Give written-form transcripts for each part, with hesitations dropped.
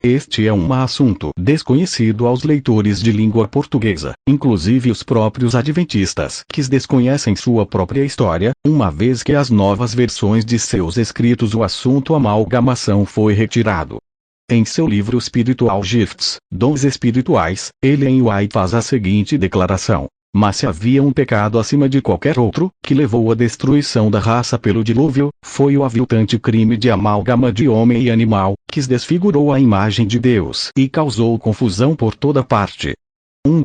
Este é um assunto desconhecido aos leitores de língua portuguesa, inclusive os próprios adventistas que desconhecem sua própria história, uma vez que as novas versões de seus escritos o assunto amalgamação foi retirado. Em seu livro Spiritual Gifts, Dons Espirituais, Ellen White faz a seguinte declaração: mas se havia um pecado acima de qualquer outro, que levou à destruição da raça pelo dilúvio, foi o aviltante crime de amálgama de homem e animal, que desfigurou a imagem de Deus e causou confusão por toda parte.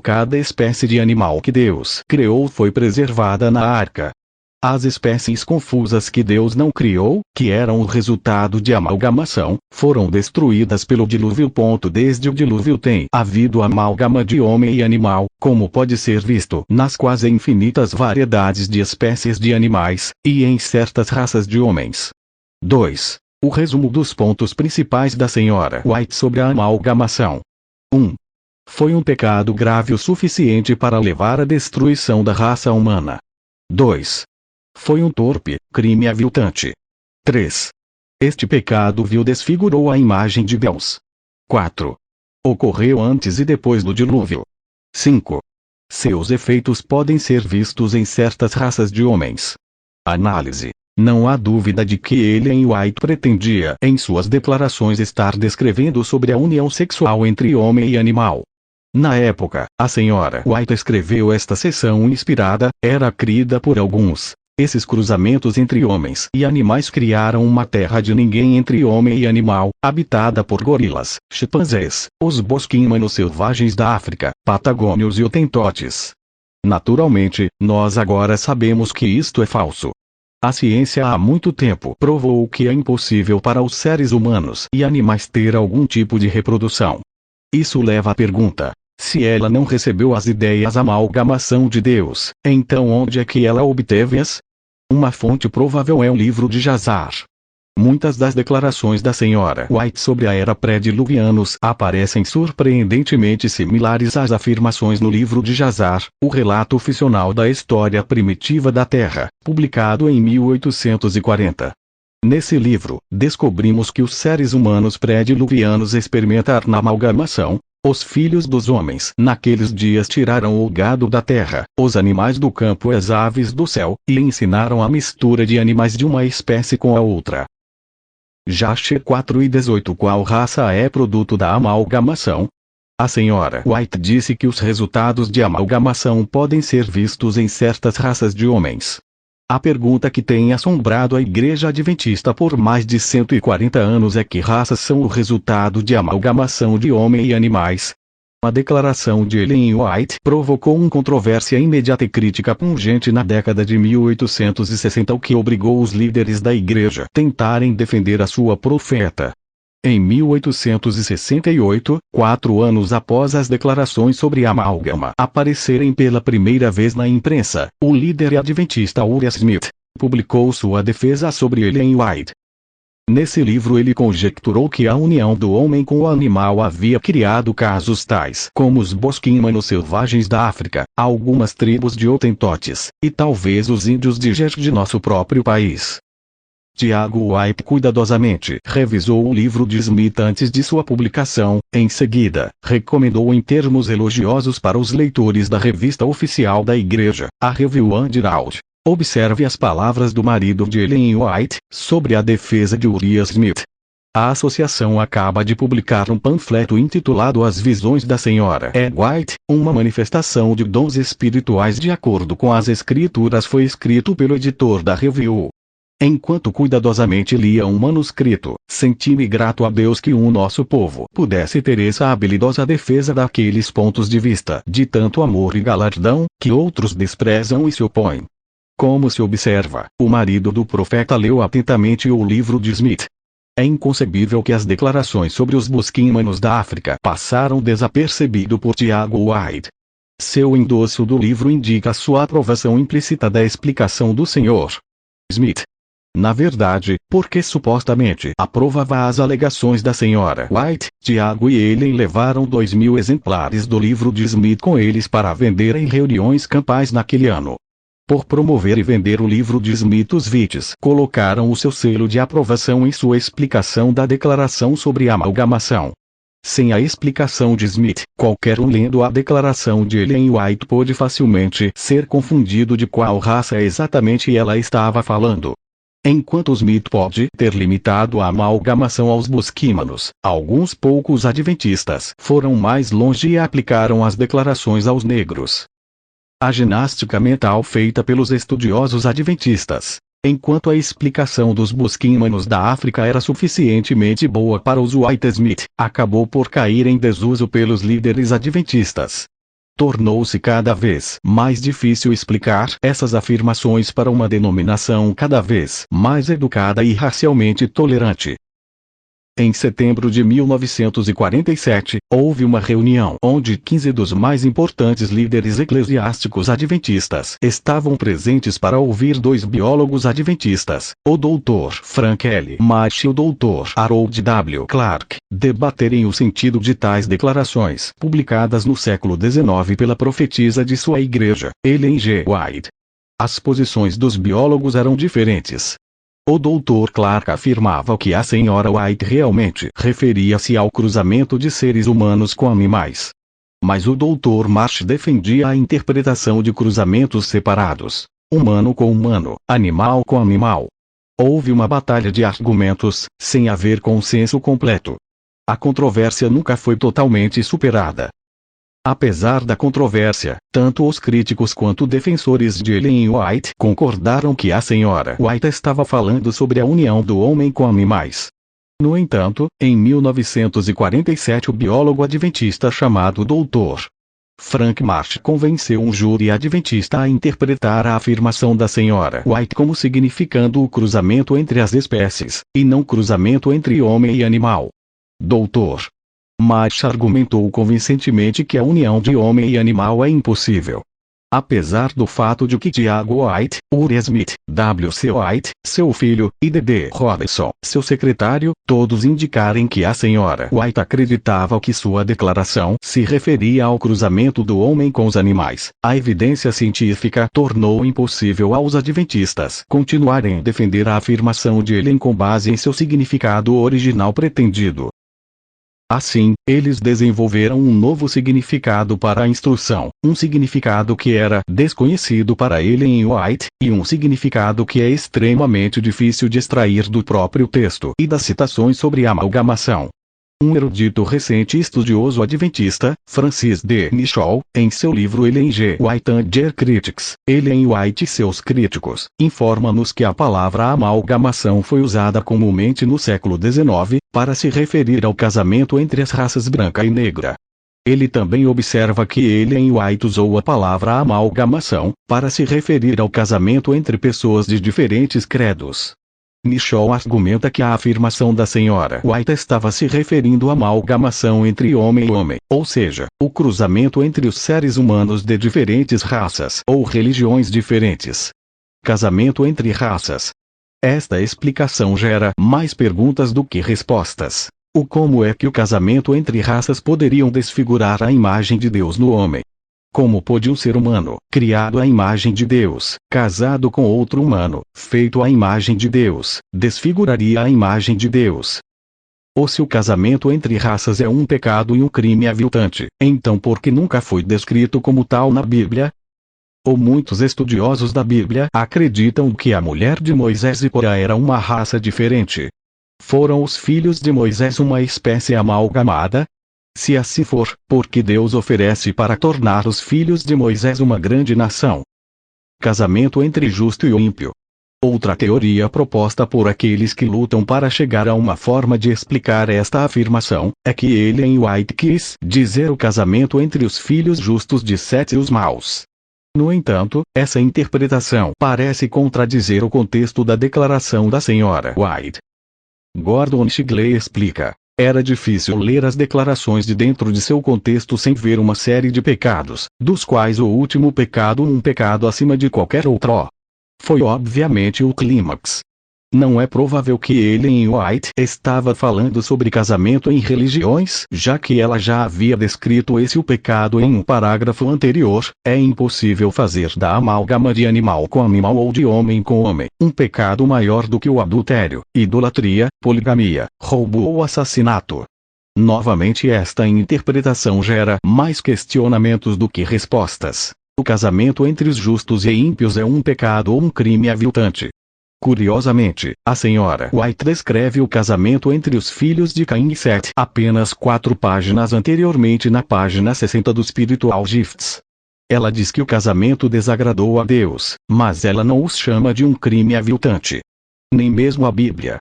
Cada espécie de animal que Deus criou foi preservada na arca. As espécies confusas que Deus não criou, que eram o resultado de amalgamação, foram destruídas pelo dilúvio. Desde o dilúvio tem havido amálgama de homem e animal, como pode ser visto nas quase infinitas variedades de espécies de animais, e em certas raças de homens. 2. O resumo dos pontos principais da Sra. White sobre a amalgamação. 1. Foi um pecado grave o suficiente para levar à destruição da raça humana. 2. Foi um torpe crime aviltante. 3. Este pecado vil desfigurou a imagem de Deus. 4. Ocorreu antes e depois do dilúvio. 5. Seus efeitos podem ser vistos em certas raças de homens. Análise. Não há dúvida de que Ellen White pretendia em suas declarações estar descrevendo sobre a união sexual entre homem e animal. Na época, a Sra. White escreveu esta seção inspirada, era crida por alguns. Esses cruzamentos entre homens e animais criaram uma terra de ninguém entre homem e animal, habitada por gorilas, chimpanzés, os bosquímanos selvagens da África, patagônios e hotentotes. Naturalmente, nós agora sabemos que isto é falso. A ciência há muito tempo provou que é impossível para os seres humanos e animais ter algum tipo de reprodução. Isso leva à pergunta: se ela não recebeu as ideias amalgamação de Deus, então onde é que ela obteve-as? Uma fonte provável é o livro de Jazar. Muitas das declarações da Sra. White sobre a era pré-diluvianos aparecem surpreendentemente similares às afirmações no livro de Jazar, o relato ficcional da história primitiva da Terra, publicado em 1840. Nesse livro, descobrimos que os seres humanos pré-diluvianos experimentaram na amalgamação. Os filhos dos homens naqueles dias tiraram o gado da terra, os animais do campo e as aves do céu, e ensinaram a mistura de animais de uma espécie com a outra. Jasher 4:18 Qual raça é produto da amalgamação? A Sra. White disse que os resultados de amalgamação podem ser vistos em certas raças de homens. A pergunta que tem assombrado a Igreja Adventista por mais de 140 anos é que raças são o resultado de amalgamação de homem e animais. A declaração de Ellen White provocou uma controvérsia imediata e crítica pungente na década de 1860, o que obrigou os líderes da Igreja a tentarem defender a sua profeta. Em 1868, 4 anos após as declarações sobre amálgama aparecerem pela primeira vez na imprensa, o líder adventista Uriah Smith publicou sua defesa sobre Ellen White. Nesse livro ele conjecturou que a união do homem com o animal havia criado casos tais como os bosquímanos selvagens da África, algumas tribos de hotentotes, e talvez os índios de de nosso próprio país. Tiago White cuidadosamente revisou o livro de Smith antes de sua publicação, em seguida, recomendou em termos elogiosos para os leitores da revista oficial da Igreja, a Review and Herald. Observe as palavras do marido de Ellen White, sobre a defesa de Uriah Smith. A associação acaba de publicar um panfleto intitulado As Visões da Sra. White, uma manifestação de dons espirituais de acordo com as escrituras, foi escrito pelo editor da Review. Enquanto cuidadosamente lia um manuscrito, senti-me grato a Deus que nosso povo pudesse ter essa habilidosa defesa daqueles pontos de vista de tanto amor e galardão, que outros desprezam e se opõem. Como se observa, o marido do profeta leu atentamente o livro de Smith. É inconcebível que as declarações sobre os bosquímanos da África passaram desapercebido por Tiago White. Seu endosso do livro indica sua aprovação implícita da explicação do Sr. Smith. Na verdade, porque supostamente aprovava as alegações da Sra. White, Tiago e Ellen levaram 2.000 exemplares do livro de Smith com eles para vender em reuniões campais naquele ano. Por promover e vender o livro de Smith, os Witts colocaram o seu selo de aprovação em sua explicação da declaração sobre a amalgamação. Sem a explicação de Smith, qualquer um lendo a declaração de Ellen White pôde facilmente ser confundido de qual raça exatamente ela estava falando. Enquanto Smith pode ter limitado a amalgamação aos bosquímanos, alguns poucos adventistas foram mais longe e aplicaram as declarações aos negros. A ginástica mental feita pelos estudiosos adventistas, enquanto a explicação dos bosquímanos da África era suficientemente boa para os White Smith, acabou por cair em desuso pelos líderes adventistas. Tornou-se cada vez mais difícil explicar essas afirmações para uma denominação cada vez mais educada e racialmente tolerante. Em setembro de 1947, houve uma reunião onde 15 dos mais importantes líderes eclesiásticos adventistas estavam presentes para ouvir dois biólogos adventistas, o Dr. Frank L. Marsh e o Dr. Harold W. Clark, debaterem o sentido de tais declarações publicadas no século XIX pela profetisa de sua igreja, Ellen G. White. As posições dos biólogos eram diferentes. O Dr. Clark afirmava que a Sra. White realmente referia-se ao cruzamento de seres humanos com animais. Mas o Dr. Marsh defendia a interpretação de cruzamentos separados, humano com humano, animal com animal. Houve uma batalha de argumentos, sem haver consenso completo. A controvérsia nunca foi totalmente superada. Apesar da controvérsia, tanto os críticos quanto defensores de Ellen White concordaram que a Sra. White estava falando sobre a união do homem com animais. No entanto, em 1947 o biólogo adventista chamado Dr. Frank Marsh convenceu um júri adventista a interpretar a afirmação da Sra. White como significando o cruzamento entre as espécies, e não cruzamento entre homem e animal. Dr. Marsh argumentou convincentemente que a união de homem e animal é impossível. Apesar do fato de que Tiago White, Uriah Smith, W.C. White, seu filho, e D.D. Robinson, seu secretário, todos indicarem que a Sra. White acreditava que sua declaração se referia ao cruzamento do homem com os animais, a evidência científica tornou impossível aos adventistas continuarem a defender a afirmação de Ellen com base em seu significado original pretendido. Assim, eles desenvolveram um novo significado para a instrução, um significado que era desconhecido para Ellen White, e um significado que é extremamente difícil de extrair do próprio texto e das citações sobre amalgamação. Um erudito recente estudioso adventista, Francis D. Nichol, em seu livro Ellen G. White and Her Critics, Ellen White e seus críticos, informa-nos que a palavra amalgamação foi usada comumente no século XIX, para se referir ao casamento entre as raças branca e negra. Ele também observa que Ellen White usou a palavra amalgamação, para se referir ao casamento entre pessoas de diferentes credos. Nichol argumenta que a afirmação da Sra. White estava se referindo à amalgamação entre homem e homem, ou seja, o cruzamento entre os seres humanos de diferentes raças ou religiões diferentes. Casamento entre raças. Esta explicação gera mais perguntas do que respostas. Como é que o casamento entre raças poderiam desfigurar a imagem de Deus no homem? Como pode um ser humano, criado à imagem de Deus, casado com outro humano, feito à imagem de Deus, desfiguraria a imagem de Deus? Ou se o casamento entre raças é um pecado e um crime aviltante, então por que nunca foi descrito como tal na Bíblia? Ou muitos estudiosos da Bíblia acreditam que a mulher de Moisés e Zipora era uma raça diferente. Foram os filhos de Moisés uma espécie amalgamada? Se assim for, por que Deus oferece para tornar os filhos de Moisés uma grande nação? Casamento entre justo e ímpio. Outra teoria proposta por aqueles que lutam para chegar a uma forma de explicar esta afirmação, é que Ellen White quis dizer o casamento entre os filhos justos de Sete e os maus. No entanto, essa interpretação parece contradizer o contexto da declaração da Sra. White. Gordon Shigley explica. Era difícil ler as declarações de dentro de seu contexto sem ver uma série de pecados, dos quais o último pecado um pecado acima de qualquer outro. Foi obviamente o clímax. Não é provável que Ellen White estava falando sobre casamento em religiões, já que ela já havia descrito esse o pecado em um parágrafo anterior. É impossível fazer da amálgama de animal com animal ou de homem com homem um pecado maior do que o adultério, idolatria, poligamia, roubo ou assassinato. Novamente, esta interpretação gera mais questionamentos do que respostas. O casamento entre os justos e ímpios é um pecado ou um crime aviltante. Curiosamente, a senhora White descreve o casamento entre os filhos de Caim e Sete apenas 4 páginas anteriormente, na página 60 do Spiritual Gifts. Ela diz que o casamento desagradou a Deus, mas ela não os chama de um crime aviltante. Nem mesmo a Bíblia.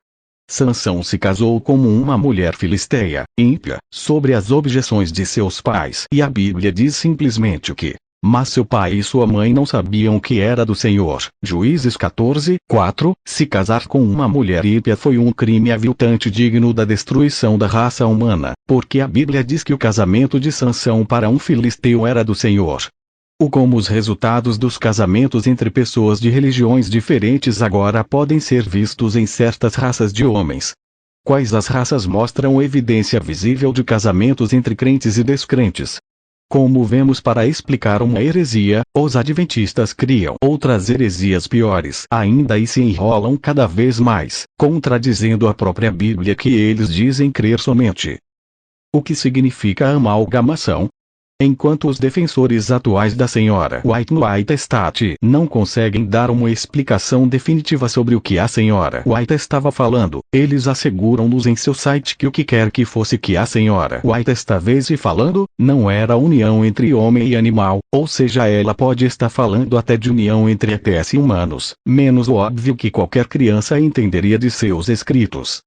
Sansão se casou como uma mulher filisteia, ímpia, sobre as objeções de seus pais, e a Bíblia diz simplesmente o que: mas seu pai e sua mãe não sabiam que era do Senhor. Juízes 14:4. Se casar com uma mulher ímpia foi um crime aviltante digno da destruição da raça humana, porque a Bíblia diz que o casamento de Sansão para um filisteu era do Senhor. Como os resultados dos casamentos entre pessoas de religiões diferentes agora podem ser vistos em certas raças de homens. Quais as raças mostram evidência visível de casamentos entre crentes e descrentes? Como vemos, para explicar uma heresia, os adventistas criam outras heresias piores ainda e se enrolam cada vez mais, contradizendo a própria Bíblia que eles dizem crer somente. O que significa a amalgamação? Enquanto os defensores atuais da senhora White no White Estate não conseguem dar uma explicação definitiva sobre o que a senhora White estava falando, eles asseguram-nos em seu site que o que quer que fosse que a senhora White estava falando, não era união entre homem e animal, ou seja, ela pode estar falando até de união entre ETs e humanos, menos o óbvio que qualquer criança entenderia de seus escritos.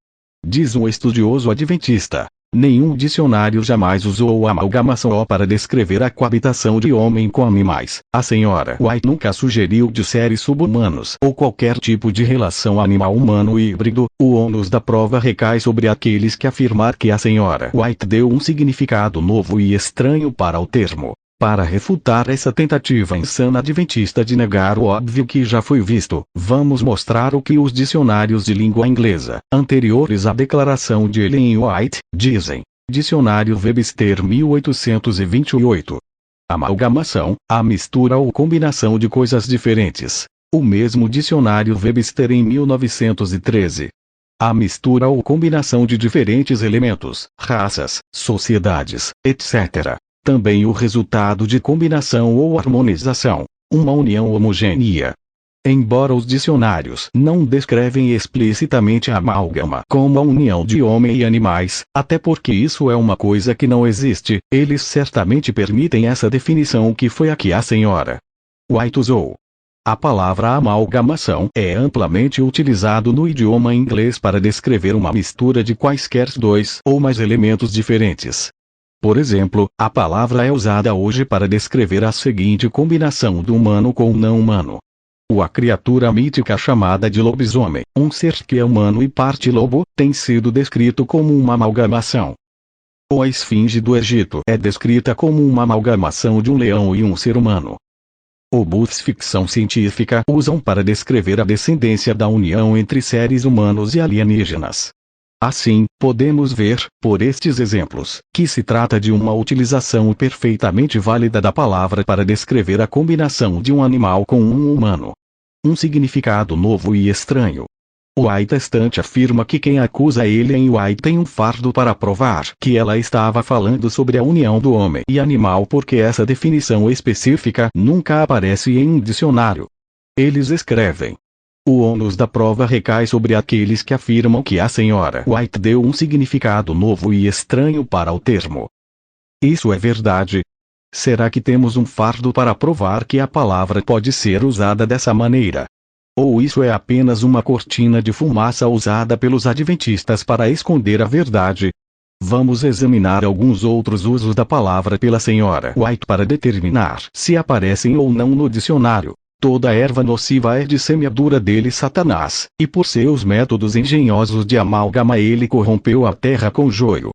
Diz um estudioso adventista: nenhum dicionário jamais usou a amalgamação para descrever a coabitação de homem com animais. A senhora White nunca sugeriu de seres subhumanos ou qualquer tipo de relação animal-humano híbrido. O ônus da prova recai sobre aqueles que afirmar que a senhora White deu um significado novo e estranho para o termo. Para refutar essa tentativa insana adventista de negar o óbvio que já foi visto, vamos mostrar o que os dicionários de língua inglesa, anteriores à declaração de Ellen White, dizem. Dicionário Webster 1828. Amalgamação, a mistura ou combinação de coisas diferentes. O mesmo dicionário Webster em 1913. A mistura ou combinação de diferentes elementos, raças, sociedades, etc. Também o resultado de combinação ou harmonização, uma união homogênea. Embora os dicionários não descrevem explicitamente a amálgama como a união de homem e animais, até porque isso é uma coisa que não existe, eles certamente permitem essa definição que foi a que a senhora White usou. A palavra amalgamação é amplamente utilizado no idioma inglês para descrever uma mistura de quaisquer 2 ou mais elementos diferentes. Por exemplo, a palavra é usada hoje para descrever a seguinte combinação do humano com o não humano. A criatura mítica chamada de lobisomem, um ser que é humano e parte lobo, tem sido descrito como uma amalgamação. A esfinge do Egito é descrita como uma amalgamação de um leão e um ser humano. Books ficção científica usam para descrever a descendência da união entre seres humanos e alienígenas. Assim, podemos ver, por estes exemplos, que se trata de uma utilização perfeitamente válida da palavra para descrever a combinação de um animal com um humano. Um significado novo e estranho. O White Estate afirma que quem acusa Ellen White tem um fardo para provar que ela estava falando sobre a união do homem e animal, porque essa definição específica nunca aparece em um dicionário. Eles escrevem: o ônus da prova recai sobre aqueles que afirmam que a senhora White deu um significado novo e estranho para o termo. Isso é verdade? Será que temos um fardo para provar que a palavra pode ser usada dessa maneira? Ou isso é apenas uma cortina de fumaça usada pelos adventistas para esconder a verdade? Vamos examinar alguns outros usos da palavra pela senhora White para determinar se aparecem ou não no dicionário. Toda erva nociva é de semeadura dele Satanás, e por seus métodos engenhosos de amálgama ele corrompeu a terra com joio.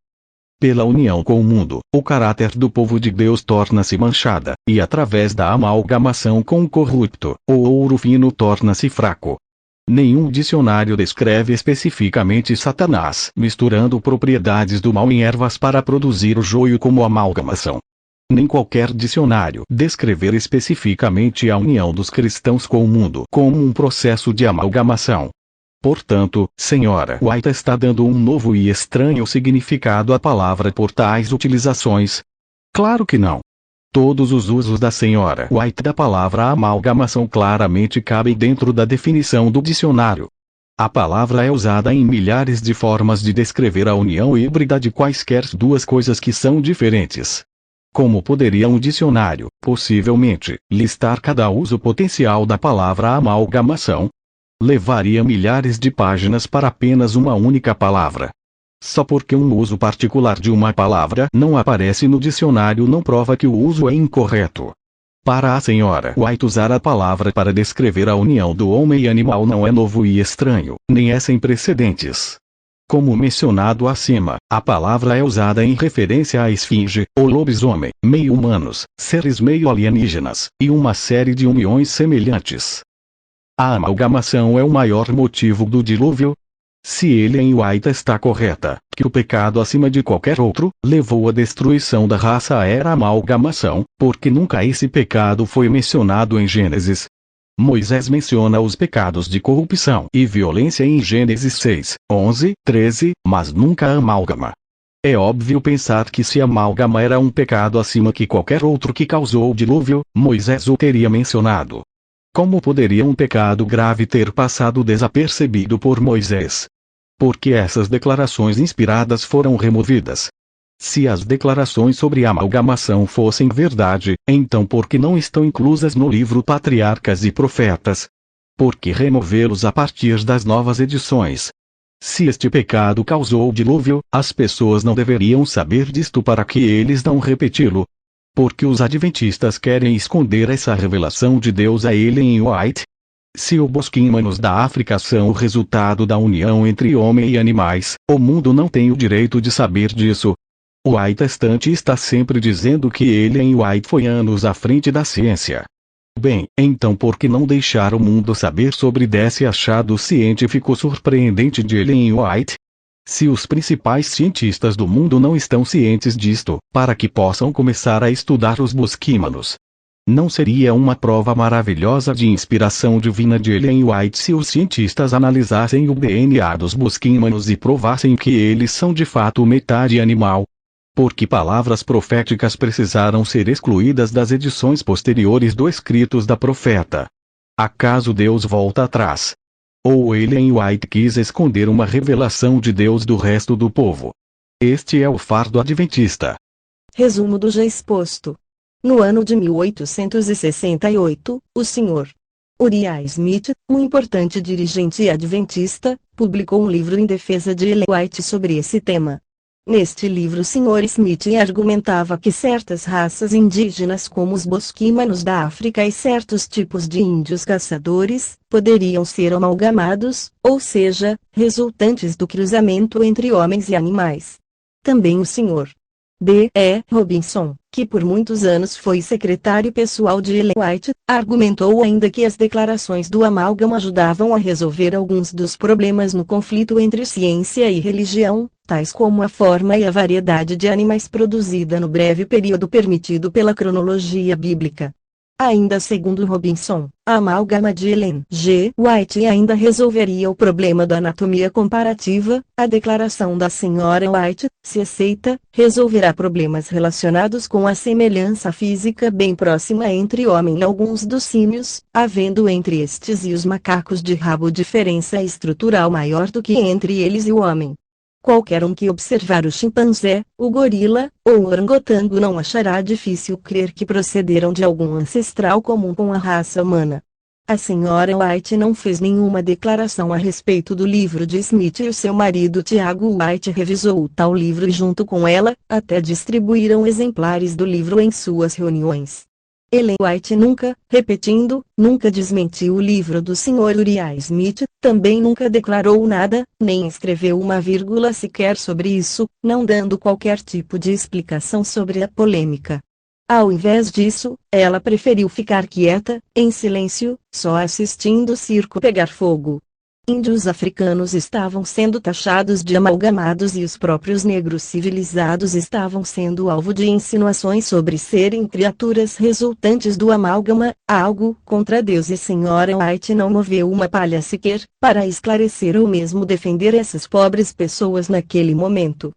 Pela união com o mundo, o caráter do povo de Deus torna-se manchada, e através da amalgamação com o corrupto, o ouro fino torna-se fraco. Nenhum dicionário descreve especificamente Satanás misturando propriedades do mal em ervas para produzir o joio como amalgamação. Nem qualquer dicionário descrever especificamente a união dos cristãos com o mundo como um processo de amalgamação. Portanto, Sra. White está dando um novo e estranho significado à palavra por tais utilizações? Claro que não. Todos os usos da Sra. White da palavra amalgamação claramente cabem dentro da definição do dicionário. A palavra é usada em milhares de formas de descrever a união híbrida de quaisquer duas coisas que são diferentes. Como poderia um dicionário, possivelmente, listar cada uso potencial da palavra amalgamação? Levaria milhares de páginas para apenas uma única palavra. Só porque um uso particular de uma palavra não aparece no dicionário não prova que o uso é incorreto. Para a Sra. White, usar a palavra para descrever a união do homem e animal não é novo e estranho, nem é sem precedentes. Como mencionado acima, a palavra é usada em referência à esfinge, ou lobisomem, meio humanos, seres meio alienígenas, e uma série de uniões semelhantes. A amalgamação é o maior motivo do dilúvio? Se Ellen White está correta, que o pecado acima de qualquer outro, levou à destruição da raça era a amalgamação, porque nunca esse pecado foi mencionado em Gênesis. Moisés menciona os pecados de corrupção e violência em Gênesis 6, 11, 13, mas nunca a amálgama. É óbvio pensar que se a amálgama era um pecado acima que qualquer outro que causou o dilúvio, Moisés o teria mencionado. Como poderia um pecado grave ter passado desapercebido por Moisés? Porque essas declarações inspiradas foram removidas. Se as declarações sobre a amalgamação fossem verdade, então por que não estão inclusas no livro Patriarcas e Profetas? Por que removê-los a partir das novas edições? Se este pecado causou o dilúvio, as pessoas não deveriam saber disto para que eles não repeti-lo. Porque os adventistas querem esconder essa revelação de Deus a Ellen White? Se os bosquímanos da África são o resultado da união entre homem e animais, o mundo não tem o direito de saber disso. O White estante está sempre dizendo que Ellen White foi anos à frente da ciência. Bem, então por que não deixar o mundo saber sobre desse achado científico surpreendente de Ellen White? Se os principais cientistas do mundo não estão cientes disto, para que possam começar a estudar os bosquímanos. Não seria uma prova maravilhosa de inspiração divina de Ellen White se os cientistas analisassem o DNA dos bosquímanos e provassem que eles são de fato metade animal? Porque palavras proféticas precisaram ser excluídas das edições posteriores dos escritos da profeta. Acaso Deus volta atrás? Ou Ellen White quis esconder uma revelação de Deus do resto do povo? Este é o fardo adventista. Resumo do já exposto. No ano de 1868, o Sr. Uriah Smith, um importante dirigente adventista, publicou um livro em defesa de Ellen White sobre esse tema. Neste livro o Sr. Smith argumentava que certas raças indígenas como os bosquímanos da África e certos tipos de índios caçadores, poderiam ser amalgamados, ou seja, resultantes do cruzamento entre homens e animais. Também o Sr. D. E. Robinson, que por muitos anos foi secretário pessoal de Ellen White, argumentou ainda que as declarações do amálgama ajudavam a resolver alguns dos problemas no conflito entre ciência e religião, tais como a forma e a variedade de animais produzida no breve período permitido pela cronologia bíblica. Ainda segundo Robinson, a amálgama de Ellen G. White ainda resolveria o problema da anatomia comparativa. A declaração da Sra. White, se aceita, resolverá problemas relacionados com a semelhança física bem próxima entre o homem e alguns dos símios, havendo entre estes e os macacos de rabo diferença estrutural maior do que entre eles e o homem. Qualquer um que observar o chimpanzé, o gorila, ou o orangotango não achará difícil crer que procederam de algum ancestral comum com a raça humana. A Sra. White não fez nenhuma declaração a respeito do livro de Smith e o seu marido Tiago White revisou o tal livro e junto com ela, até distribuíram exemplares do livro em suas reuniões. Ellen White nunca, repetindo, nunca desmentiu o livro do Sr. Uriah Smith, também nunca declarou nada, nem escreveu uma vírgula sequer sobre isso, não dando qualquer tipo de explicação sobre a polêmica. Ao invés disso, ela preferiu ficar quieta, em silêncio, só assistindo o circo pegar fogo. Índios africanos estavam sendo taxados de amalgamados e os próprios negros civilizados estavam sendo alvo de insinuações sobre serem criaturas resultantes do amálgama. Algo contra Deus e Senhora White não moveu uma palha sequer para esclarecer ou mesmo defender essas pobres pessoas naquele momento.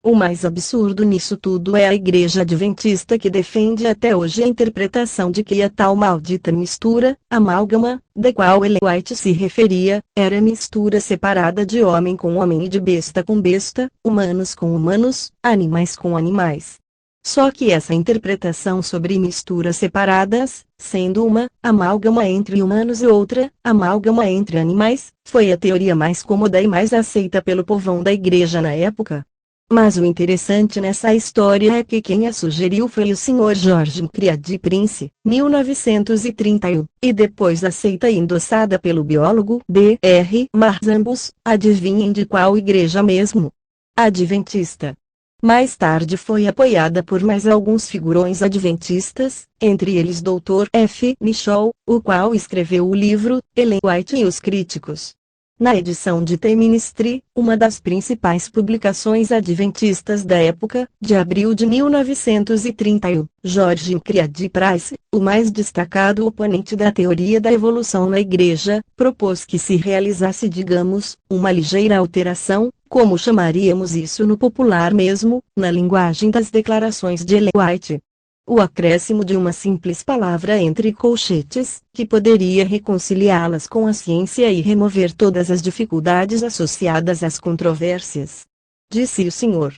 O mais absurdo nisso tudo é a Igreja Adventista, que defende até hoje a interpretação de que a tal maldita mistura, amálgama, da qual Ellen White se referia, era mistura separada de homem com homem e de besta com besta, humanos com humanos, animais com animais. Só que essa interpretação sobre misturas separadas, sendo uma, amálgama entre humanos e outra, amálgama entre animais, foi a teoria mais cômoda e mais aceita pelo povão da igreja na época. Mas o interessante nessa história é que quem a sugeriu foi o Sr. George Crady Prince, 1931, e depois aceita e endossada pelo biólogo D.R. Marzambus, adivinhem de qual igreja mesmo? Adventista. Mais tarde foi apoiada por mais alguns figurões adventistas, entre eles Dr. F. Michol, o qual escreveu o livro Ellen White e os Críticos. Na edição de The Ministry, uma das principais publicações adventistas da época, de abril de 1931, George Crady Price, o mais destacado oponente da teoria da evolução na igreja, propôs que se realizasse, digamos, uma ligeira alteração, como chamaríamos isso no popular mesmo, na linguagem das declarações de Ellen White. O acréscimo de uma simples palavra entre colchetes, que poderia reconciliá-las com a ciência e remover todas as dificuldades associadas às controvérsias. Disse o Sr.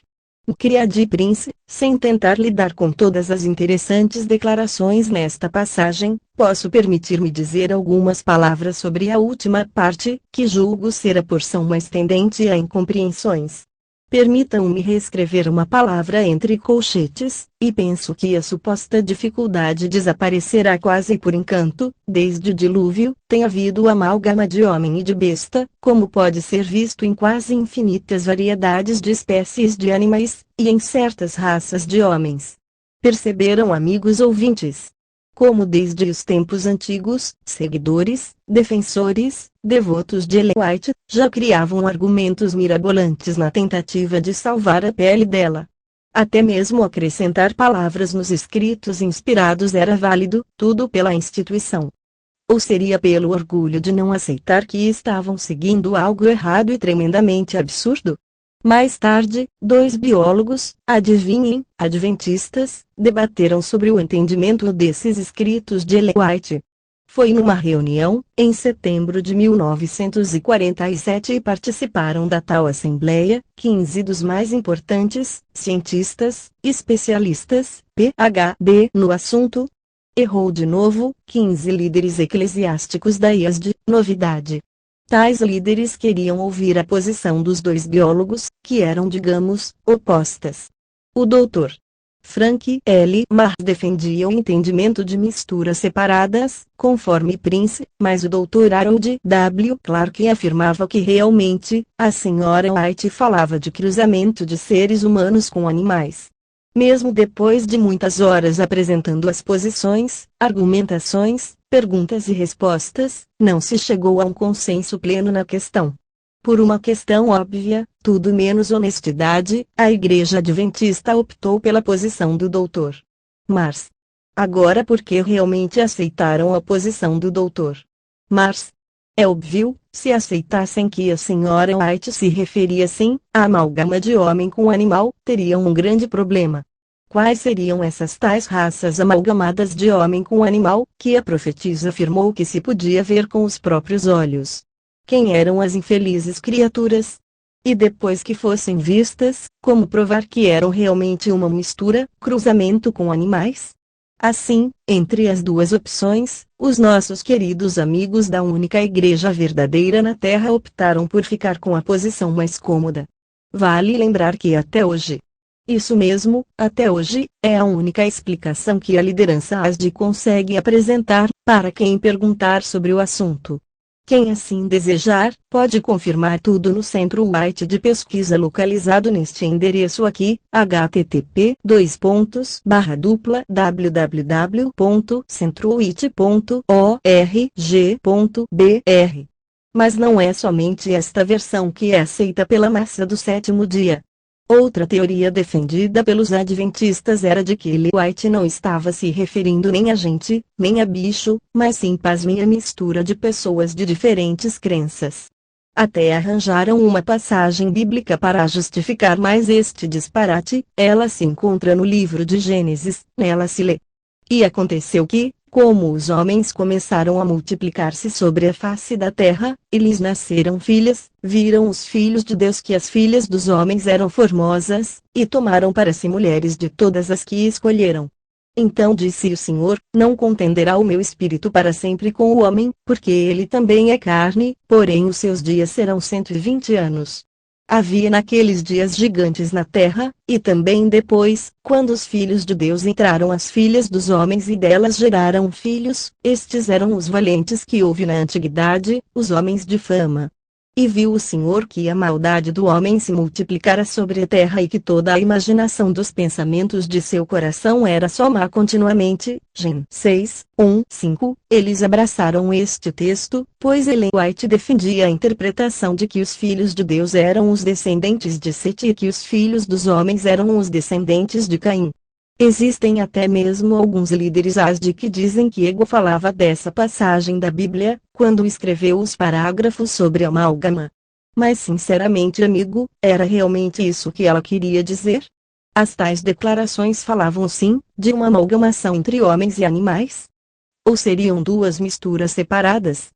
Crady Prince, sem tentar lidar com todas as interessantes declarações nesta passagem, posso permitir-me dizer algumas palavras sobre a última parte, que julgo ser a porção mais tendente a incompreensões. Permitam-me reescrever uma palavra entre colchetes, e penso que a suposta dificuldade desaparecerá quase por encanto. Desde o dilúvio, tem havido amálgama de homem e de besta, como pode ser visto em quase infinitas variedades de espécies de animais, e em certas raças de homens. Perceberam, amigos ouvintes? Como desde os tempos antigos, seguidores, defensores, devotos de Ellen White, já criavam argumentos mirabolantes na tentativa de salvar a pele dela. Até mesmo acrescentar palavras nos escritos inspirados era válido, tudo pela instituição. Ou seria pelo orgulho de não aceitar que estavam seguindo algo errado e tremendamente absurdo? Mais tarde, dois biólogos, adivinhem, adventistas, debateram sobre o entendimento desses escritos de Ellen White. Foi numa reunião, em setembro de 1947, e participaram da tal assembleia, 15 dos mais importantes, cientistas, especialistas, Ph.D. no assunto. Errou de novo, 15 líderes eclesiásticos da IASD, novidade. Tais líderes queriam ouvir a posição dos dois biólogos, que eram, digamos, opostas. O Dr. Frank L. Marr defendia o entendimento de misturas separadas, conforme Prince, mas o Dr. Harold W. Clarke afirmava que realmente, a Sra. White falava de cruzamento de seres humanos com animais. Mesmo depois de muitas horas apresentando as posições, argumentações, perguntas e respostas, não se chegou a um consenso pleno na questão. Por uma questão óbvia, tudo menos honestidade, a Igreja Adventista optou pela posição do Dr. Mars. Agora, por que realmente aceitaram a posição do Dr. Mars? É óbvio, se aceitassem que a Sra. White se referia sim à amálgama de homem com animal, teriam um grande problema. Quais seriam essas tais raças amalgamadas de homem com animal, que a profetisa afirmou que se podia ver com os próprios olhos? Quem eram as infelizes criaturas? E depois que fossem vistas, como provar que eram realmente uma mistura, cruzamento com animais? Assim, entre as duas opções, os nossos queridos amigos da única igreja verdadeira na Terra optaram por ficar com a posição mais cômoda. Vale lembrar que até hoje, isso mesmo, até hoje, é a única explicação que a liderança ASD consegue apresentar, para quem perguntar sobre o assunto. Quem assim desejar, pode confirmar tudo no Centro White de Pesquisa localizado neste endereço aqui, http://www.centrowhite.org.br Mas não é somente esta versão que é aceita pela massa do sétimo dia. Outra teoria defendida pelos adventistas era de que Ellen White não estava se referindo nem a gente, nem a bicho, mas sim pasmem a mistura de pessoas de diferentes crenças. Até arranjaram uma passagem bíblica para justificar mais este disparate. Ela se encontra no livro de Gênesis. Nela se lê: e aconteceu que, como os homens começaram a multiplicar-se sobre a face da terra, e lhes nasceram filhas, viram os filhos de Deus que as filhas dos homens eram formosas, e tomaram para si mulheres de todas as que escolheram. Então disse o Senhor: não contenderá o meu espírito para sempre com o homem, porque ele também é carne, porém os seus dias serão 120 anos. Havia naqueles dias gigantes na terra, e também depois, quando os filhos de Deus entraram as filhas dos homens e delas geraram filhos, estes eram os valentes que houve na antiguidade, os homens de fama. E viu o Senhor que a maldade do homem se multiplicara sobre a terra e que toda a imaginação dos pensamentos de seu coração era só má continuamente. Gen. 6, 1, 5. Eles abraçaram este texto, pois Ellen White defendia a interpretação de que os filhos de Deus eram os descendentes de Sete e que os filhos dos homens eram os descendentes de Caim. Existem até mesmo alguns líderes ASD que dizem que Ego falava dessa passagem da Bíblia, quando escreveu os parágrafos sobre a amálgama. Mas sinceramente, amigo, era realmente isso que ela queria dizer? As tais declarações falavam sim, de uma amalgamação entre homens e animais? Ou seriam duas misturas separadas?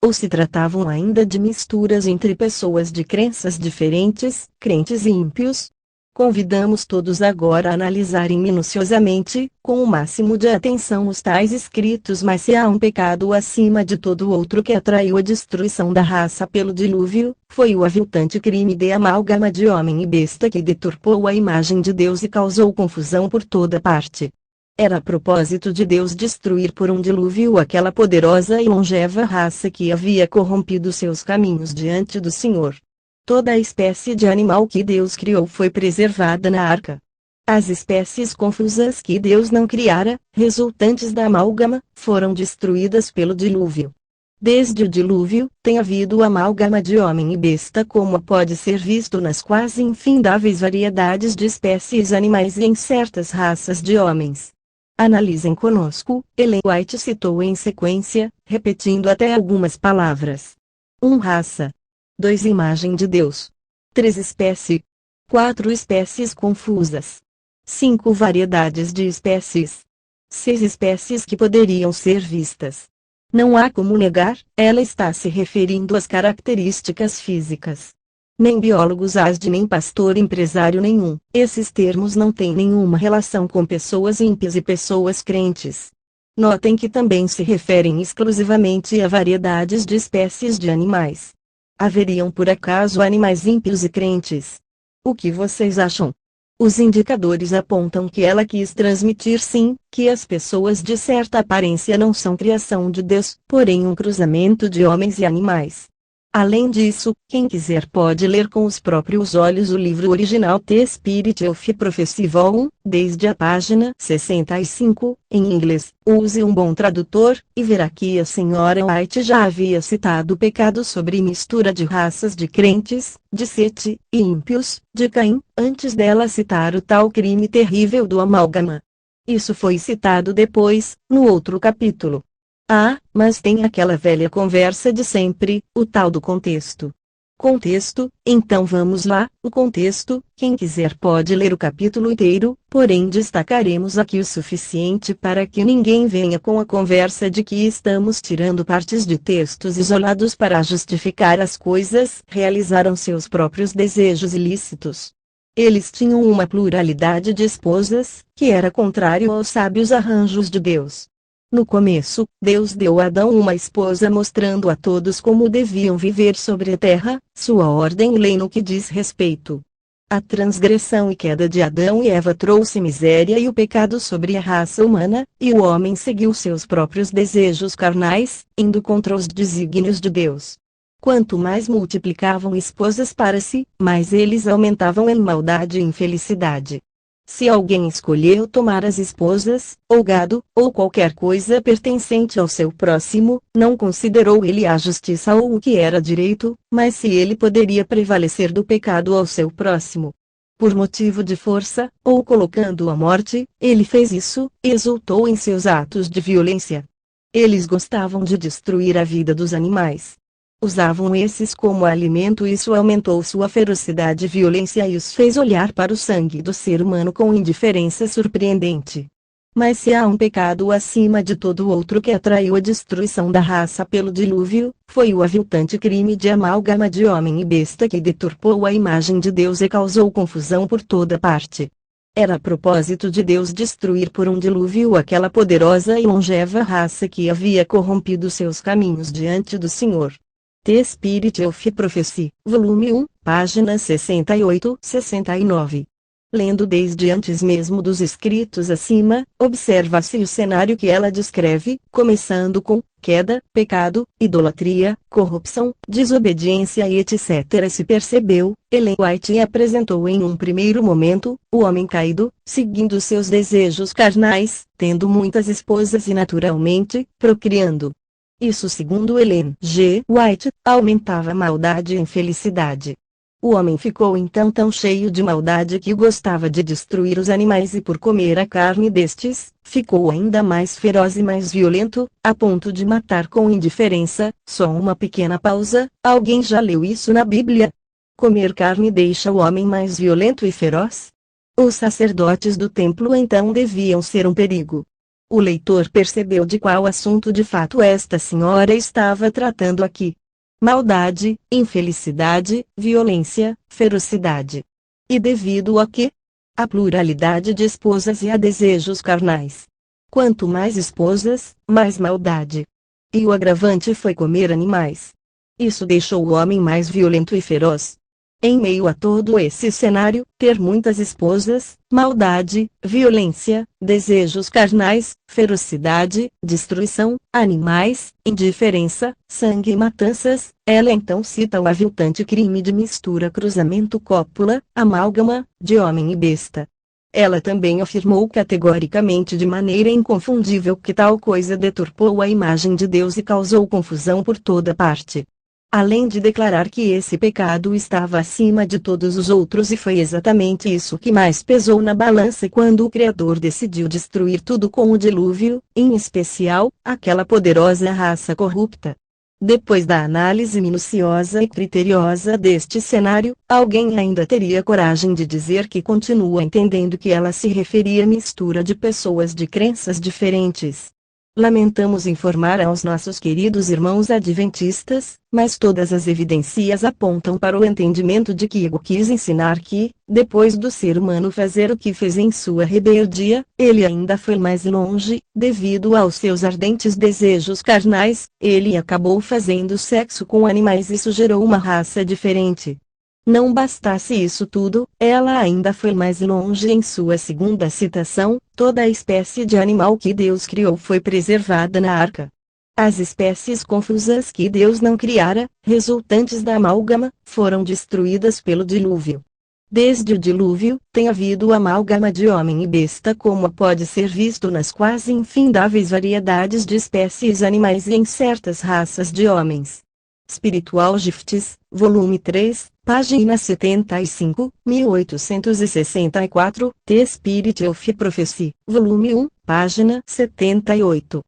Ou se tratavam ainda de misturas entre pessoas de crenças diferentes, crentes e ímpios? Convidamos todos agora a analisarem minuciosamente, com o máximo de atenção os tais escritos, mas se há um pecado acima de todo outro que atraiu a destruição da raça pelo dilúvio, foi o aviltante crime de amálgama de homem e besta que deturpou a imagem de Deus e causou confusão por toda parte. Era propósito de Deus destruir por um dilúvio aquela poderosa e longeva raça que havia corrompido seus caminhos diante do Senhor. Toda a espécie de animal que Deus criou foi preservada na arca. As espécies confusas que Deus não criara, resultantes da amálgama, foram destruídas pelo dilúvio. Desde o dilúvio, tem havido amálgama de homem e besta, como pode ser visto nas quase infindáveis variedades de espécies animais e em certas raças de homens. Analisem conosco. Ellen White citou em sequência, repetindo até algumas palavras. 1. Raça. 2. Imagem de Deus. 3. Espécie. 4. Espécies confusas. 5. Variedades de espécies. 6. Espécies que poderiam ser vistas. Não há como negar, ela está se referindo às características físicas. Nem biólogos ASD nem pastor empresário nenhum, esses termos não têm nenhuma relação com pessoas ímpias e pessoas crentes. Notem que também se referem exclusivamente a variedades de espécies de animais. Haveriam por acaso animais ímpios e crentes? O que vocês acham? Os indicadores apontam que ela quis transmitir sim, que as pessoas de certa aparência não são criação de Deus, porém um cruzamento de homens e animais. Além disso, quem quiser pode ler com os próprios olhos o livro original The Spirit of Prophecy Vol. 1, desde a página 65, em inglês. Use um bom tradutor, e verá que a senhora White já havia citado o pecado sobre mistura de raças de crentes, de Sete, e ímpios, de Caim, antes dela citar o tal crime terrível do amálgama. Isso foi citado depois, no outro capítulo. Ah, mas tem aquela velha conversa de sempre, o tal do contexto. Contexto, então vamos lá, o contexto, quem quiser pode ler o capítulo inteiro, porém destacaremos aqui o suficiente para que ninguém venha com a conversa de que estamos tirando partes de textos isolados para justificar as coisas. Realizaram seus próprios desejos ilícitos. Eles tinham uma pluralidade de esposas, que era contrário aos sábios arranjos de Deus. No começo, Deus deu a Adão uma esposa mostrando a todos como deviam viver sobre a terra, sua ordem e lei no que diz respeito. A transgressão e queda de Adão e Eva trouxe miséria e o pecado sobre a raça humana, e o homem seguiu seus próprios desejos carnais, indo contra os desígnios de Deus. Quanto mais multiplicavam esposas para si, mais eles aumentavam em maldade e infelicidade. Se alguém escolheu tomar as esposas, ou gado, ou qualquer coisa pertencente ao seu próximo, não considerou ele a justiça ou o que era direito, mas se ele poderia prevalecer do pecado ao seu próximo. Por motivo de força, ou colocando-o à morte, ele fez isso, e exultou em seus atos de violência. Eles gostavam de destruir a vida dos animais. Usavam esses como alimento e isso aumentou sua ferocidade e violência e os fez olhar para o sangue do ser humano com indiferença surpreendente. Mas se há um pecado acima de todo outro que atraiu a destruição da raça pelo dilúvio, foi o aviltante crime de amálgama de homem e besta que deturpou a imagem de Deus e causou confusão por toda parte. Era propósito de Deus destruir por um dilúvio aquela poderosa e longeva raça que havia corrompido seus caminhos diante do Senhor. The Spirit of Prophecy, volume 1, página 68-69. Lendo desde antes mesmo dos escritos acima, observa-se o cenário que ela descreve, começando com queda, pecado, idolatria, corrupção, desobediência e etc. Se percebeu, Ellen White apresentou em um primeiro momento, o homem caído, seguindo seus desejos carnais, tendo muitas esposas e naturalmente, procriando. Isso segundo Ellen G. White, aumentava a maldade e infelicidade. O homem ficou então tão cheio de maldade que gostava de destruir os animais e por comer a carne destes, ficou ainda mais feroz e mais violento, a ponto de matar com indiferença. Só uma pequena pausa, alguém já leu isso na Bíblia? Comer carne deixa o homem mais violento e feroz? Os sacerdotes do templo então deviam ser um perigo. O leitor percebeu de qual assunto de fato esta senhora estava tratando aqui. Maldade, infelicidade, violência, ferocidade. E devido a quê? A pluralidade de esposas e a desejos carnais. Quanto mais esposas, mais maldade. E o agravante foi comer animais. Isso deixou o homem mais violento e feroz. Em meio a todo esse cenário, ter muitas esposas, maldade, violência, desejos carnais, ferocidade, destruição, animais, indiferença, sangue e matanças, ela então cita o aviltante crime de mistura cruzamento cópula, amálgama, de homem e besta. Ela também afirmou categoricamente de maneira inconfundível que tal coisa deturpou a imagem de Deus e causou confusão por toda parte. Além de declarar que esse pecado estava acima de todos os outros e foi exatamente isso que mais pesou na balança quando o Criador decidiu destruir tudo com o dilúvio, em especial, aquela poderosa raça corrupta. Depois da análise minuciosa e criteriosa deste cenário, alguém ainda teria coragem de dizer que continua entendendo que ela se referia a mistura de pessoas de crenças diferentes. Lamentamos informar aos nossos queridos irmãos adventistas, mas todas as evidências apontam para o entendimento de que Ego quis ensinar que, depois do ser humano fazer o que fez em sua rebeldia, ele ainda foi mais longe, devido aos seus ardentes desejos carnais, ele acabou fazendo sexo com animais e isso gerou uma raça diferente. Não bastasse isso tudo, ela ainda foi mais longe em sua segunda citação, toda a espécie de animal que Deus criou foi preservada na arca. As espécies confusas que Deus não criara, resultantes da amálgama, foram destruídas pelo dilúvio. Desde o dilúvio, tem havido amálgama de homem e besta como pode ser visto nas quase infindáveis variedades de espécies animais e em certas raças de homens. Spiritual Gifts, volume 3, página 75, 1864, The Spirit of Prophecy, volume 1, página 78.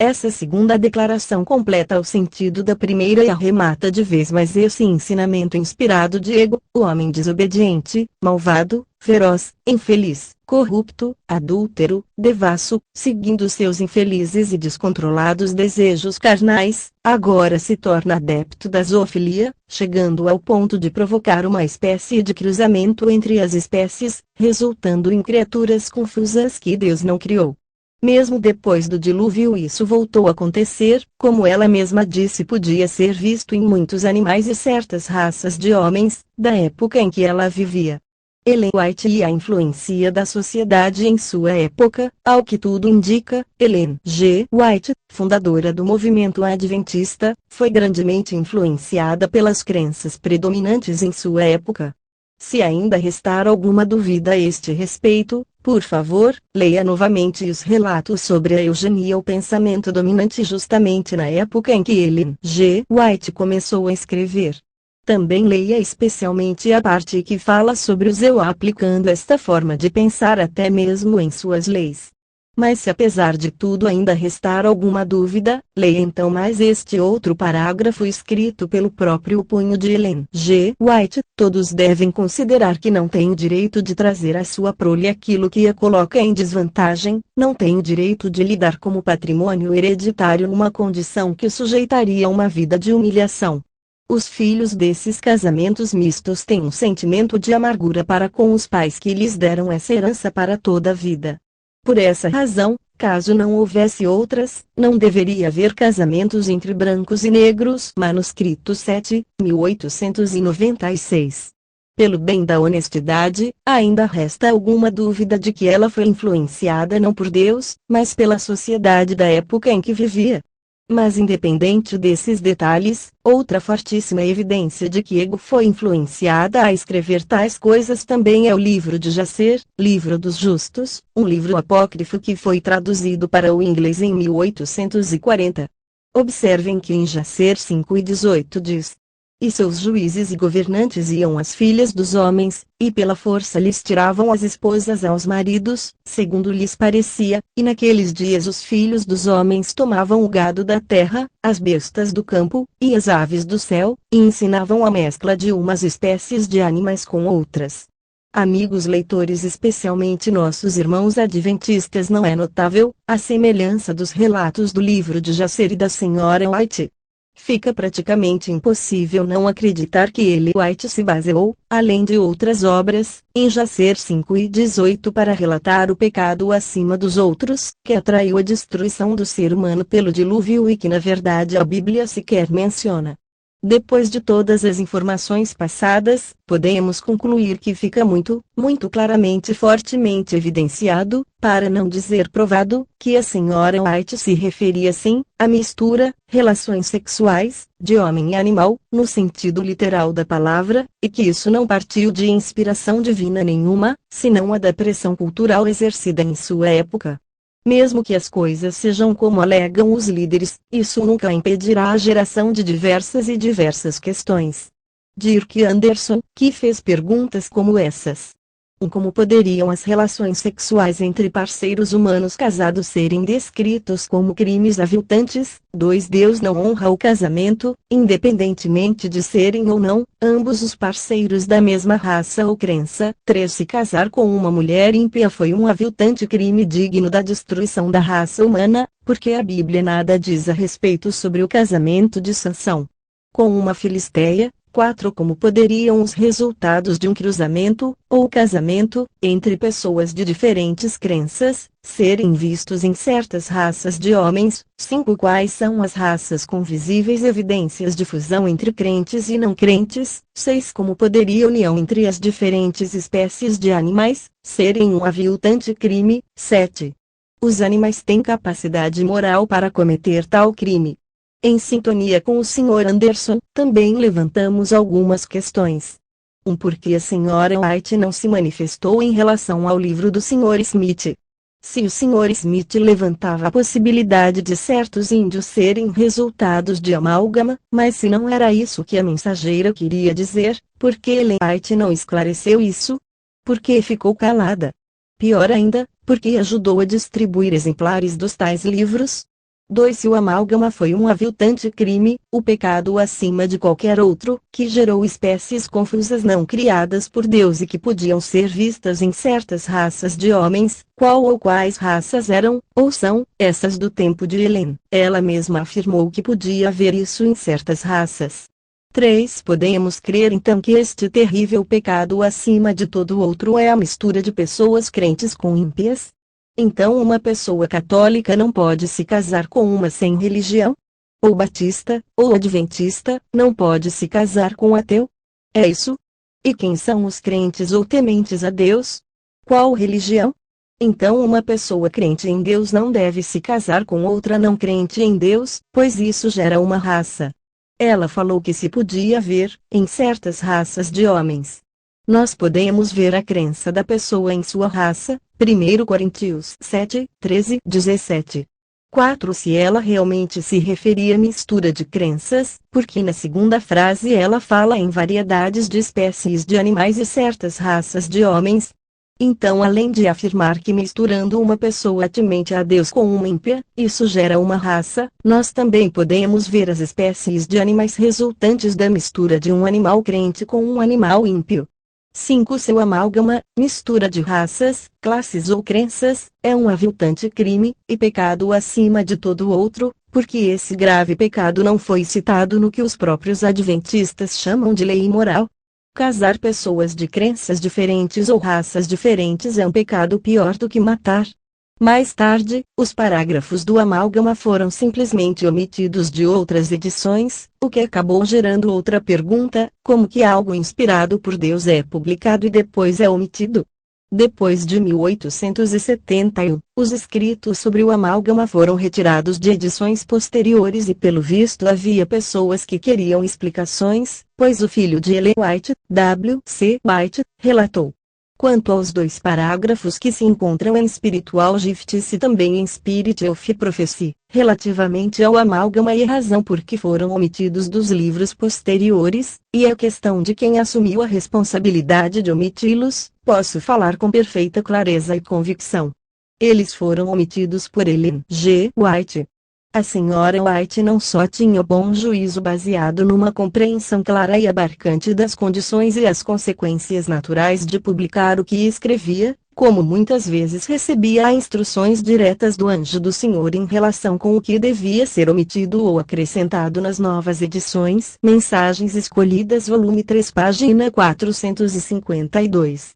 Essa segunda declaração completa o sentido da primeira e arremata de vez mais esse ensinamento inspirado de Ego, o homem desobediente, malvado, feroz, infeliz, corrupto, adúltero, devasso, seguindo seus infelizes e descontrolados desejos carnais, agora se torna adepto da zoofilia, chegando ao ponto de provocar uma espécie de cruzamento entre as espécies, resultando em criaturas confusas que Deus não criou. Mesmo depois do dilúvio isso voltou a acontecer, como ela mesma disse podia ser visto em muitos animais e certas raças de homens, da época em que ela vivia. Ellen White e a influência da sociedade em sua época, ao que tudo indica, Ellen G. White, fundadora do movimento adventista, foi grandemente influenciada pelas crenças predominantes em sua época. Se ainda restar alguma dúvida a este respeito, por favor, leia novamente os relatos sobre a eugenia, o pensamento dominante justamente na época em que Ellen G. White começou a escrever. Também leia especialmente a parte que fala sobre o Zeu aplicando esta forma de pensar até mesmo em suas leis. Mas se apesar de tudo ainda restar alguma dúvida, leia então mais este outro parágrafo escrito pelo próprio punho de Ellen G. White: todos devem considerar que não têm o direito de trazer à sua prole aquilo que a coloca em desvantagem, não têm o direito de lidar como patrimônio hereditário numa condição que o sujeitaria a uma vida de humilhação. Os filhos desses casamentos mistos têm um sentimento de amargura para com os pais que lhes deram essa herança para toda a vida. Por essa razão, caso não houvesse outras, não deveria haver casamentos entre brancos e negros. Manuscrito 7, 1896. Pelo bem da honestidade, ainda resta alguma dúvida de que ela foi influenciada não por Deus, mas pela sociedade da época em que vivia. Mas independente desses detalhes, outra fortíssima evidência de que Ego foi influenciada a escrever tais coisas também é o livro de Jacer, Livro dos Justos, um livro apócrifo que foi traduzido para o inglês em 1840. Observem que em Jacer 5:18 diz: e seus juízes e governantes iam às filhas dos homens, e pela força lhes tiravam as esposas aos maridos, segundo lhes parecia, e naqueles dias os filhos dos homens tomavam o gado da terra, as bestas do campo, e as aves do céu, e ensinavam a mescla de umas espécies de animais com outras. Amigos leitores, especialmente nossos irmãos adventistas, não é notável a semelhança dos relatos do livro de Jacer e da Sra. White? Fica praticamente impossível não acreditar que Ellen White se baseou, além de outras obras, em Jacer 5:18 para relatar o pecado acima dos outros, que atraiu a destruição do ser humano pelo dilúvio e que na verdade a Bíblia sequer menciona. Depois de todas as informações passadas, podemos concluir que fica muito claramente e fortemente evidenciado, para não dizer provado, que a Sra. White se referia sim, à mistura, relações sexuais, de homem e animal, no sentido literal da palavra, e que isso não partiu de inspiração divina nenhuma, senão a da pressão cultural exercida em sua época. Mesmo que as coisas sejam como alegam os líderes, isso nunca impedirá a geração de diversas questões. Dirk Anderson, que fez perguntas como essas. Como poderiam as relações sexuais entre parceiros humanos casados serem descritos como crimes aviltantes? 2. Deus não honra o casamento, independentemente de serem ou não, ambos os parceiros da mesma raça ou crença. 3. Se casar com uma mulher ímpia foi um aviltante crime digno da destruição da raça humana, porque a Bíblia nada diz a respeito sobre o casamento de Sansão com uma filisteia. 4. Como poderiam os resultados de um cruzamento, ou casamento, entre pessoas de diferentes crenças, serem vistos em certas raças de homens? 5. Quais são as raças com visíveis evidências de fusão entre crentes e não crentes? 6. Como poderia a união entre as diferentes espécies de animais serem um aviltante crime? 7. Os animais têm capacidade moral para cometer tal crime. Em sintonia com o Sr. Anderson, também levantamos algumas questões. Por que a Sra. White não se manifestou em relação ao livro do Sr. Smith? Se o Sr. Smith levantava a possibilidade de certos índios serem resultados de amálgama, mas se não era isso que a mensageira queria dizer, por que Ellen White não esclareceu isso? Por que ficou calada? Pior ainda, por que ajudou a distribuir exemplares dos tais livros? 2. Se o amálgama foi um aviltante crime, o pecado acima de qualquer outro, que gerou espécies confusas não criadas por Deus e que podiam ser vistas em certas raças de homens, qual ou quais raças eram, ou são, essas do tempo de Ellen? Ela mesma afirmou que podia haver isso em certas raças. 3. Podemos crer então que este terrível pecado acima de todo outro é a mistura de pessoas crentes com ímpias? Então uma pessoa católica não pode se casar com uma sem religião? Ou batista, ou adventista, não pode se casar com ateu? É isso? E quem são os crentes ou tementes a Deus? Qual religião? Então uma pessoa crente em Deus não deve se casar com outra não crente em Deus, pois isso gera uma raça. Ela falou que se podia ver, em certas raças de homens. Nós podemos ver a crença da pessoa em sua raça, 1 Coríntios 7, 13, 17. 4. Se ela realmente se referia a mistura de crenças, porque na segunda frase ela fala em variedades de espécies de animais e certas raças de homens. Então, além de afirmar que misturando uma pessoa temente a Deus com uma ímpia, isso gera uma raça, nós também podemos ver as espécies de animais resultantes da mistura de um animal crente com um animal ímpio. 5. Seu amálgama, mistura de raças, classes ou crenças, é um aviltante crime, e pecado acima de todo outro, porque esse grave pecado não foi citado no que os próprios adventistas chamam de lei moral. Casar pessoas de crenças diferentes ou raças diferentes é um pecado pior do que matar. Mais tarde, os parágrafos do amálgama foram simplesmente omitidos de outras edições, o que acabou gerando outra pergunta: como que algo inspirado por Deus é publicado e depois é omitido? Depois de 1871, os escritos sobre o amálgama foram retirados de edições posteriores e pelo visto havia pessoas que queriam explicações, pois o filho de Ellen White, W. C. White, relatou: quanto aos 2 parágrafos que se encontram em Spiritual Gifts e também em Spirit of Prophecy, relativamente ao amálgama e a razão por que foram omitidos dos livros posteriores, e a questão de quem assumiu a responsabilidade de omiti-los, posso falar com perfeita clareza e convicção. Eles foram omitidos por Ellen G. White. A senhora White não só tinha bom juízo baseado numa compreensão clara e abarcante das condições e as consequências naturais de publicar o que escrevia, como muitas vezes recebia instruções diretas do anjo do Senhor em relação com o que devia ser omitido ou acrescentado nas novas edições. Mensagens Escolhidas, volume 3, página 452.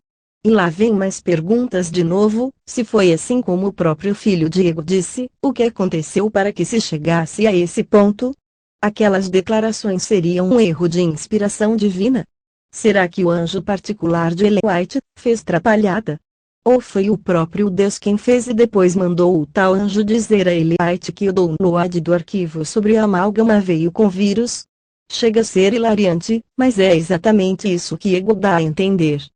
E lá vem mais perguntas de novo: se foi assim como o próprio filho Diego disse, o que aconteceu para que se chegasse a esse ponto? Aquelas declarações seriam um erro de inspiração divina? Será que o anjo particular de Ellen White fez trapalhada? Ou foi o próprio Deus quem fez e depois mandou o tal anjo dizer a Ellen White que o download do arquivo sobre a amálgama veio com vírus? Chega a ser hilariante, mas é exatamente isso que Ego dá a entender.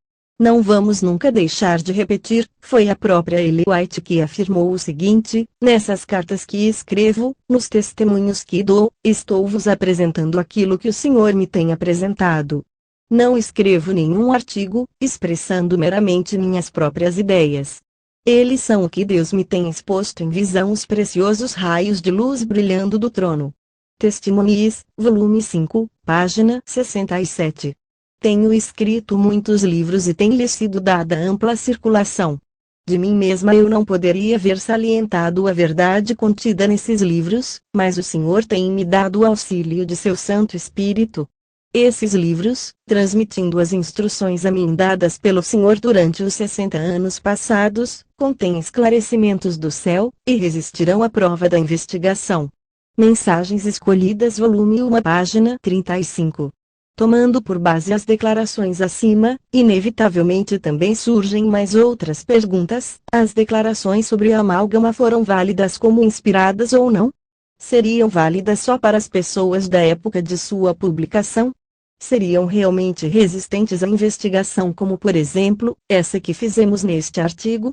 Não vamos nunca deixar de repetir, foi a própria Ellen White que afirmou o seguinte: nessas cartas que escrevo, nos testemunhos que dou, estou vos apresentando aquilo que o Senhor me tem apresentado. Não escrevo nenhum artigo, expressando meramente minhas próprias ideias. Eles são o que Deus me tem exposto em visão, os preciosos raios de luz brilhando do trono. Testimonies, volume 5, página 67. Tenho escrito muitos livros e tem-lhes sido dada ampla circulação. De mim mesma eu não poderia ver salientado a verdade contida nesses livros, mas o Senhor tem me dado o auxílio de seu Santo Espírito. Esses livros, transmitindo as instruções a mim dadas pelo Senhor durante os 60 anos passados, contêm esclarecimentos do céu, e resistirão à prova da investigação. Mensagens Escolhidas, volume 1, página 35. Tomando por base as declarações acima, inevitavelmente também surgem mais outras perguntas: as declarações sobre a amálgama foram válidas como inspiradas ou não? Seriam válidas só para as pessoas da época de sua publicação? Seriam realmente resistentes à investigação, como por exemplo, essa que fizemos neste artigo?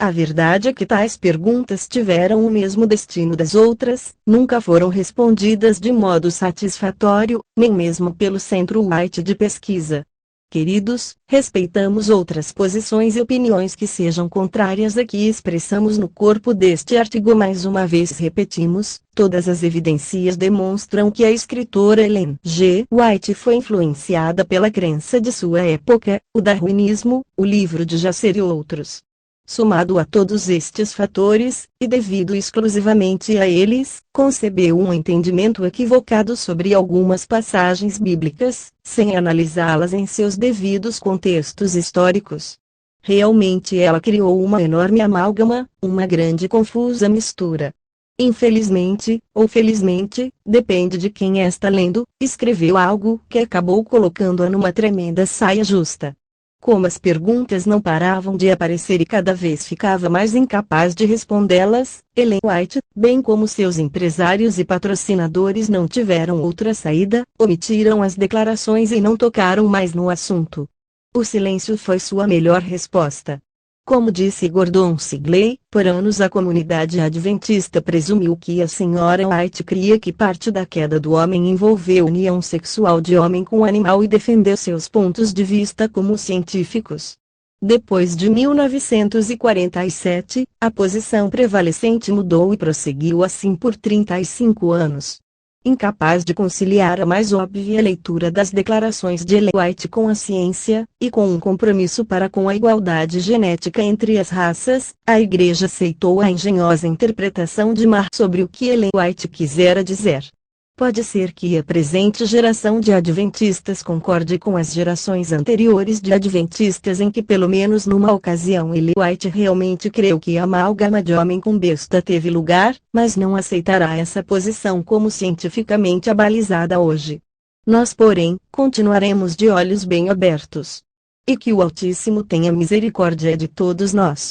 A verdade é que tais perguntas tiveram o mesmo destino das outras, nunca foram respondidas de modo satisfatório, nem mesmo pelo Centro White de Pesquisa. Queridos, respeitamos outras posições e opiniões que sejam contrárias à que expressamos no corpo deste artigo. Mais uma vez repetimos, todas as evidências demonstram que a escritora Ellen G. White foi influenciada pela crença de sua época, o darwinismo, o livro de Jasser e outros. Somado a todos estes fatores, e devido exclusivamente a eles, concebeu um entendimento equivocado sobre algumas passagens bíblicas, sem analisá-las em seus devidos contextos históricos. Realmente ela criou uma enorme amálgama, uma grande e confusa mistura. Infelizmente, ou felizmente, depende de quem está lendo, escreveu algo que acabou colocando-a numa tremenda saia justa. Como as perguntas não paravam de aparecer e cada vez ficava mais incapaz de respondê-las, Ellen White, bem como seus empresários e patrocinadores, não tiveram outra saída, omitiram as declarações e não tocaram mais no assunto. O silêncio foi sua melhor resposta. Como disse Gordon Sigley, por anos a comunidade adventista presumiu que a Sra. White cria que parte da queda do homem envolveu união sexual de homem com animal e defendeu seus pontos de vista como científicos. Depois de 1947, a posição prevalecente mudou e prosseguiu assim por 35 anos. Incapaz de conciliar a mais óbvia leitura das declarações de Ellen White com a ciência, e com um compromisso para com a igualdade genética entre as raças, a Igreja aceitou a engenhosa interpretação de Marr sobre o que Ellen White quisera dizer. Pode ser que a presente geração de adventistas concorde com as gerações anteriores de adventistas em que pelo menos numa ocasião Ellen White realmente creu que a amálgama de homem com besta teve lugar, mas não aceitará essa posição como cientificamente abalizada hoje. Nós porém, continuaremos de olhos bem abertos. E que o Altíssimo tenha misericórdia de todos nós.